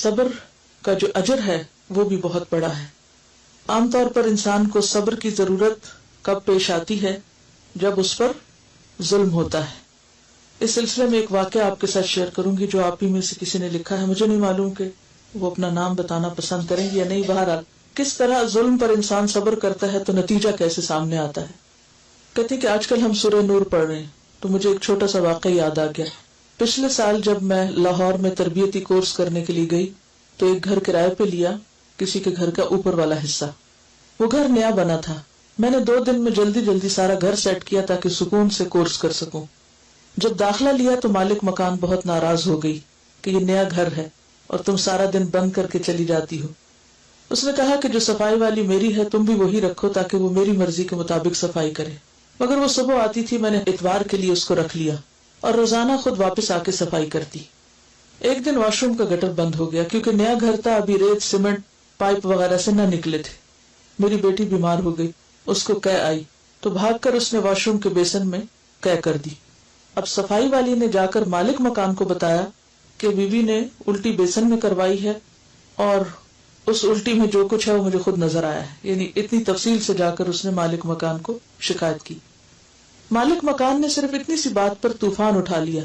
صبر کا جو اجر ہے وہ بھی بہت بڑا ہے. عام طور پر انسان کو صبر کی ضرورت کب پیش آتی ہے؟ جب اس پر ظلم ہوتا ہے. اس سلسلے میں ایک واقعہ آپ کے ساتھ شیئر کروں گی جو آپ ہی میں سے کسی نے لکھا ہے. مجھے نہیں معلوم کہ وہ اپنا نام بتانا پسند کریں گے یا نہیں. بہرحال کس طرح ظلم پر انسان صبر کرتا ہے تو نتیجہ کیسے سامنے آتا ہے. کہتے ہیں کہ آج کل ہم سورہ نور پڑھ رہے ہیں تو مجھے ایک چھوٹا سا واقعہ یاد آ گیا. پچھلے سال جب میں لاہور میں تربیتی کورس کرنے کے لیے گئی تو ایک گھر کرائے پہ لیا, کسی کے گھر کا اوپر والا حصہ. وہ گھر نیا بنا تھا. میں نے 2 دن میں جلدی سارا گھر سیٹ کیا تاکہ سکون سے کورس کر سکوں. جب داخلہ لیا تو مالک مکان بہت ناراض ہو گئی کہ یہ نیا گھر ہے اور تم سارا دن بند کر کے چلی جاتی ہو. اس نے کہا کہ جو صفائی والی میری ہے تم بھی وہی رکھو تاکہ وہ میری مرضی کے مطابق صفائی کرے. مگر وہ صبح آتی تھی, میں نے اتوار کے لیے اس کو رکھ لیا اور روزانہ خود واپس آ کے صفائی کرتی. ایک دن واش روم کا گٹر بند ہو گیا کیونکہ نیا گھر تھا, ابھی ریت سیمنٹ پائپ وغیرہ سے نہ نکلے تھے. میری بیٹی بیمار ہو گئی, اس کو قے آئی تو بھاگ کر اس نے واش روم کے بیسن میں قے کر دی. اب صفائی والی نے جا کر مالک مکان کو بتایا کہ بیوی نے الٹی بیسن میں کروائی ہے اور اس الٹی میں جو کچھ ہے وہ مجھے خود نظر آیا ہے. یعنی اتنی تفصیل سے جا کر اس نے مالک مکان کو شکایت کی. مالک مکان نے صرف اتنی سی بات پر طوفان اٹھا لیا.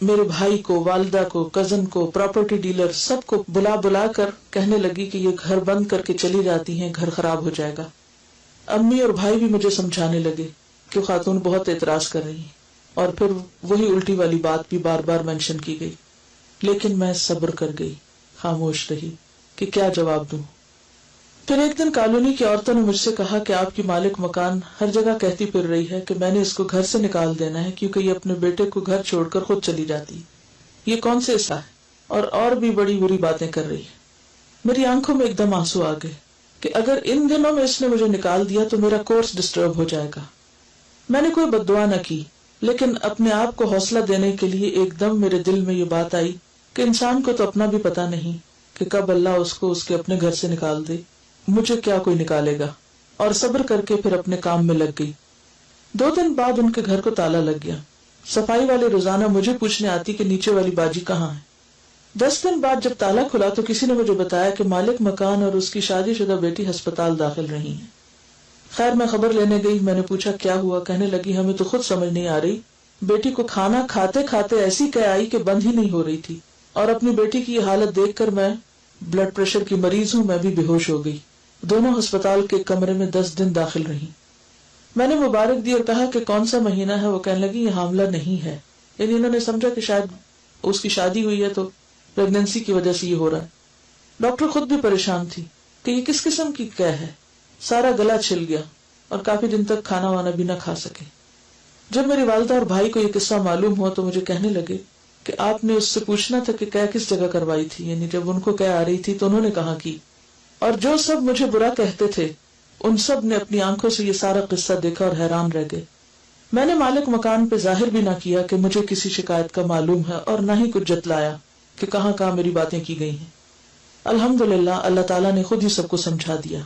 میرے بھائی کو, والدہ کو, کزن کو, پراپرٹی ڈیلر سب کو بلا کر کہنے لگی کہ یہ گھر بند کر کے چلی جاتی ہیں, گھر خراب ہو جائے گا. امی اور بھائی بھی مجھے سمجھانے لگے کہ خاتون بہت اعتراض کر رہی ہیں اور پھر وہی الٹی والی بات بھی بار بار مینشن کی گئی. لیکن میں صبر کر گئی, خاموش رہی کہ کیا جواب دوں. پھر ایک دن کالونی کی عورتوں نے مجھ سے کہا کہ آپ کی مالک مکان ہر جگہ کہتی پھر رہی ہے کہ میں نے اس کو گھر سے نکال دینا ہے کیونکہ یہ اپنے بیٹے کو گھر چھوڑ کر خود چلی جاتی. یہ کون سے ایسا ہے اور بھی بڑی بری باتیں کر رہی ہے. میری آنکھوں میں ایک دم آنسو آ گئے کہ اگر ان دنوں میں اس نے مجھے نکال دیا تو میرا کورس ڈسٹرب ہو جائے گا. میں نے کوئی بد دعا نہ کی, لیکن اپنے آپ کو حوصلہ دینے کے لیے ایک دم میرے دل میں یہ بات آئی کہ انسان کو تو اپنا بھی پتا نہیں کہ کب اللہ اس کو اس کے اپنے گھر سے نکال دے, مجھے کیا کوئی نکالے گا. اور صبر کر کے پھر اپنے کام میں لگ گئی. 2 دن بعد ان کے گھر کو تالا لگ گیا. صفائی والے روزانہ مجھے پوچھنے آتی کہ نیچے والی باجی کہاں ہے. 10 دن بعد جب تالا کھلا تو کسی نے مجھے بتایا کہ مالک مکان اور اس کی شادی شدہ بیٹی ہسپتال داخل رہی ہیں. خیر میں خبر لینے گئی, میں نے پوچھا کیا ہوا. کہنے لگی ہمیں تو خود سمجھ نہیں آ رہی, بیٹی کو کھانا کھاتے کھاتے ایسی قے آئی کہ بند ہی نہیں ہو رہی تھی, اور اپنی بیٹی کی یہ حالت دیکھ کر میں بلڈ پریشر کی مریض ہوں, میں بھی بے ہوش ہو گئی. دونوں ہسپتال کے کمرے میں 10 دن داخل رہی. میں نے مبارک دی اور کہا کہ کون سا مہینہ ہے. وہ کہنے لگی یہ حاملہ نہیں ہے. یعنی انہوں نے سمجھا کہ شاید اس کی شادی ہوئی ہے تو پریگنینسی کی وجہ سے یہ ہو رہا ہے. ڈاکٹر خود بھی پریشان تھی کہ یہ کس قسم کی قے ہے. سارا گلا چھل گیا اور کافی دن تک کھانا وانا بھی نہ کھا سکے. جب میری والدہ اور بھائی کو یہ قصہ معلوم ہوا تو مجھے کہنے لگے کہ آپ نے اس سے پوچھنا تھا کہ قے کس جگہ کروائی تھی. یعنی جب ان کو قے آ رہی تھی تو انہوں نے کہاں کی. اور جو سب مجھے برا کہتے تھے ان سب نے اپنی آنکھوں سے یہ سارا قصہ دیکھا اور حیران رہ گئے. میں نے مالک مکان پہ ظاہر بھی نہ کیا کہ مجھے کسی شکایت کا معلوم ہے اور نہ ہی کچھ جتلایا کہ کہاں کہاں میری باتیں کی گئی ہیں. الحمدللہ اللہ تعالیٰ نے خود ہی سب کو سمجھا دیا.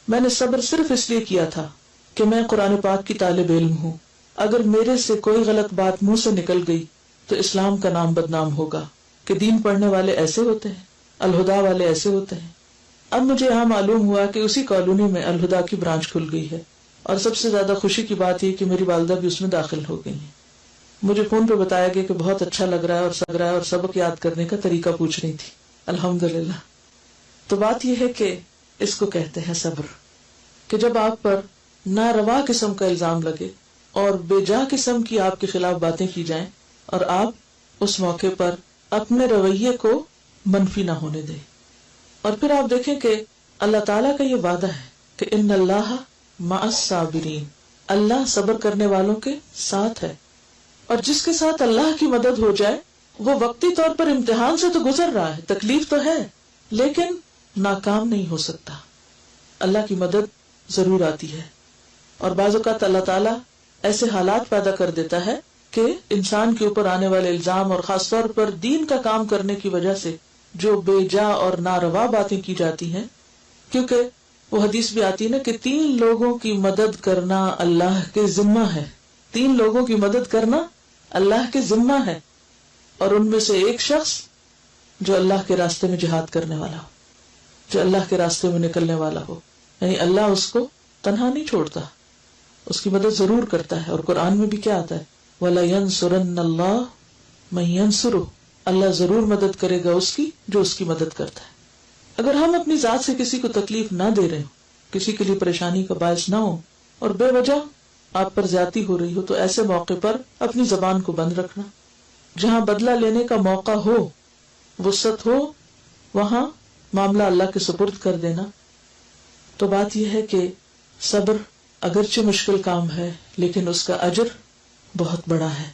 میں نے صبر صرف اس لیے کیا تھا کہ میں قرآن پاک کی طالب علم ہوں. اگر میرے سے کوئی غلط بات منہ سے نکل گئی تو اسلام کا نام بدنام ہوگا کہ دین پڑھنے والے ایسے ہوتے ہیں, الہدا والے ایسے ہوتے ہیں. اب مجھے یہاں معلوم ہوا کہ اسی کالونی میں الہدا کی برانچ کھل گئی ہے, اور سب سے زیادہ خوشی کی بات یہ کہ میری والدہ بھی اس میں داخل ہو گئی ہیں. مجھے فون پہ بتایا گیا کہ بہت اچھا لگ رہا ہے اور سبق یاد کرنے کا طریقہ پوچھ رہی تھی. الحمدللہ. تو بات یہ ہے کہ اس کو کہتے ہیں صبر, کہ جب آپ پر ناروا قسم کا الزام لگے اور بے جا قسم کی آپ کے خلاف باتیں کی جائیں اور آپ اس موقع پر اپنے رویے کو منفی نہ ہونے دیں. اور پھر آپ دیکھیں کہ اللہ تعالیٰ کا یہ وعدہ ہے کہ ان اللہ مع الصابرین, اللہ صبر کرنے والوں کے ساتھ ہے. اور جس کے ساتھ اللہ کی مدد ہو جائے وہ وقتی طور پر امتحان سے تو گزر رہا ہے, تکلیف تو ہے, لیکن ناکام نہیں ہو سکتا. اللہ کی مدد ضرور آتی ہے. اور بعض اوقات اللہ تعالیٰ ایسے حالات پیدا کر دیتا ہے کہ انسان کے اوپر آنے والے الزام اور خاص طور پر دین کا کام کرنے کی وجہ سے جو بے جا اور ناروا باتیں کی جاتی ہیں, کیونکہ وہ حدیث بھی آتی ہے نا کہ 3 لوگوں کی مدد کرنا اللہ کے ذمہ ہے. 3 لوگوں کی مدد کرنا اللہ کے ذمہ ہے, اور ان میں سے ایک شخص جو اللہ کے راستے میں جہاد کرنے والا ہو، جو اللہ کے راستے میں نکلنے والا ہو. یعنی اللہ اس کو تنہا نہیں چھوڑتا، اس کی مدد ضرور کرتا ہے. اور قرآن میں بھی کیا آتا ہے؟ وَلَيَنْصُرَنَّ اللَّهُ مَن يَنْصُرُهُ، اللہ ضرور مدد کرے گا اس کی جو اس کی مدد کرتا ہے. اگر ہم اپنی ذات سے کسی کو تکلیف نہ دے رہے ہوں، کسی کے لیے پریشانی کا باعث نہ ہو، اور بے وجہ آپ پر زیادتی ہو رہی ہو، تو ایسے موقع پر اپنی زبان کو بند رکھنا. جہاں بدلہ لینے کا موقع ہو، وسعت ہو، وہاں معاملہ اللہ کے سپرد کر دینا. تو بات یہ ہے کہ صبر اگرچہ مشکل کام ہے لیکن اس کا اجر بہت بڑا ہے.